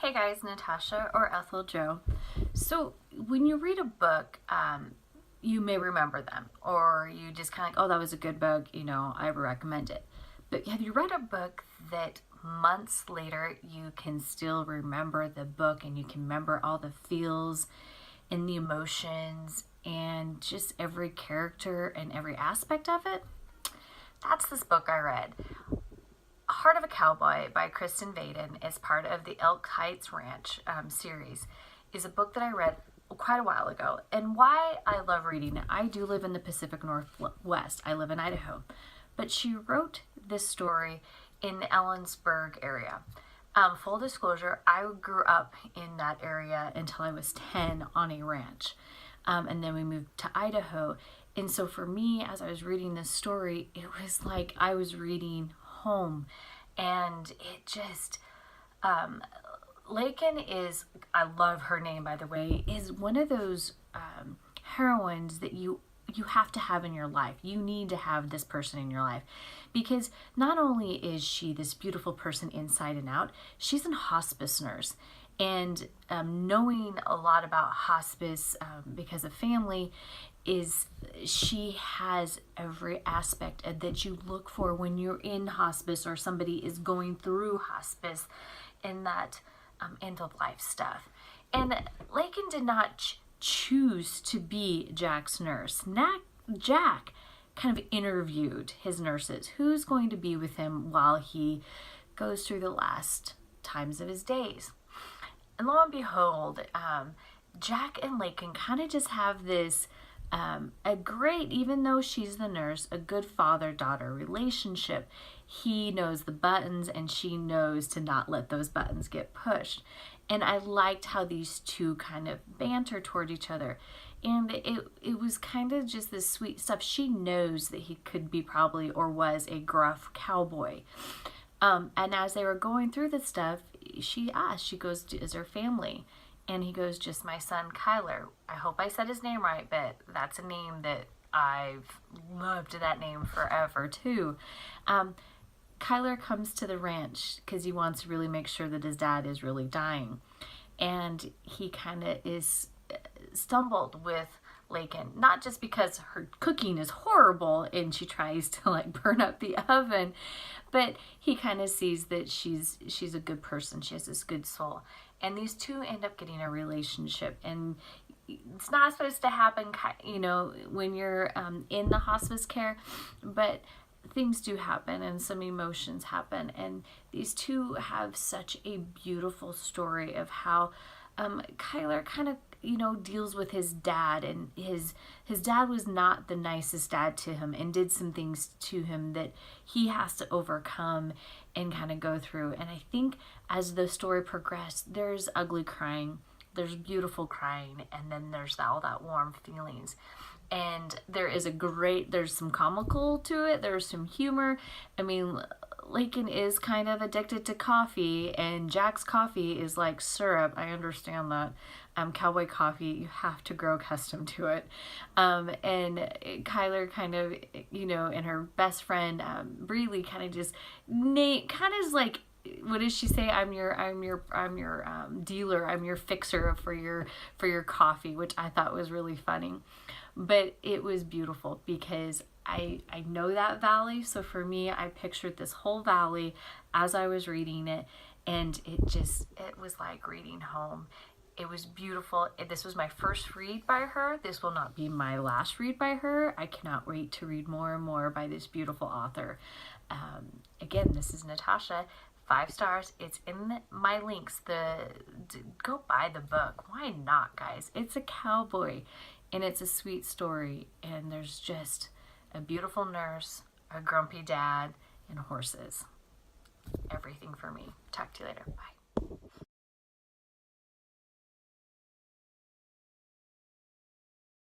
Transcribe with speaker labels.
Speaker 1: Hey guys, Natasha or Ethel Joe. So when you read a book, you may remember them, or you just kind of like, oh, that was a good book, I would recommend it. But have you read a book that months later you can still remember the book and you can remember all the feels and the emotions and just every character and every aspect of it? That's this book I read. Heart of a Cowboy by Kristin Vayden is part of the Elk Heights Ranch series. Is a book that I read quite a while ago. And why I love reading it, I do live in the Pacific Northwest. I live in Idaho. But she wrote this story in the Ellensburg area. Full disclosure, I grew up in that area until I was 10 on a ranch. And then we moved to Idaho. And so for me, as I was reading this story, it was like I was reading home. And it just, Laken is, I love her name by the way, is one of those heroines that you have to have in your life. You need to have this person in your life because not only is she this beautiful person inside and out, she's a hospice nurse. And knowing a lot about hospice because of family is she has every aspect that you look for when you're in hospice or somebody is going through hospice in that end of life stuff. And Laken did not choose to be Jack's nurse. Jack kind of interviewed his nurses. Who's going to be with him while he goes through the last times of his days? And lo and behold, Jack and Laken kind of just have this a great, even though she's the nurse, a good father-daughter relationship. He knows the buttons and she knows to not let those buttons get pushed. And I liked how these two kind of banter toward each other. And it was kind of just this sweet stuff. She knows that he could be probably or was a gruff cowboy. And as they were going through the stuff, she asked, she goes, is her family? And he goes, just my son, Cyler. I hope I said his name right, but that's a name that I've loved that name forever too. Cyler comes to the ranch because he wants to really make sure that his dad is really dying. And he kind of is stumbled with Laken, not just because her cooking is horrible and she tries to like burn up the oven, but he kind of sees that she's a good person. She has this good soul. And these two end up getting a relationship. And it's not supposed to happen, when you're in the hospice care, but things do happen and some emotions happen. And these two have such a beautiful story of how Cyler kind of deals with his dad, and his dad was not the nicest dad to him and did some things to him that he has to overcome and kind of go through. And I think as the story progressed, there's ugly crying, there's beautiful crying, and then there's all that warm feelings. And there's some comical to it, there's some humor. I mean, Laken is kind of addicted to coffee, and Jack's coffee is like syrup. I understand that. Cowboy coffee, you have to grow accustomed to it. And Cyler kind of, and her best friend, Breely, kind of just, kind of is like, what does she say? I'm your dealer. I'm your fixer for your coffee, which I thought was really funny. But it was beautiful because I know that valley. So for me, I pictured this whole valley as I was reading it, and it was like reading home. It was beautiful. This was my first read by her. This will not be my last read by her. I cannot wait to read more and more by this beautiful author. Again, this is Natasha. 5 stars. It's in my links. Go buy the book. Why not, guys? It's a cowboy, and it's a sweet story, and there's just a beautiful nurse, a grumpy dad, and horses. Everything for me. Talk to you later. Bye.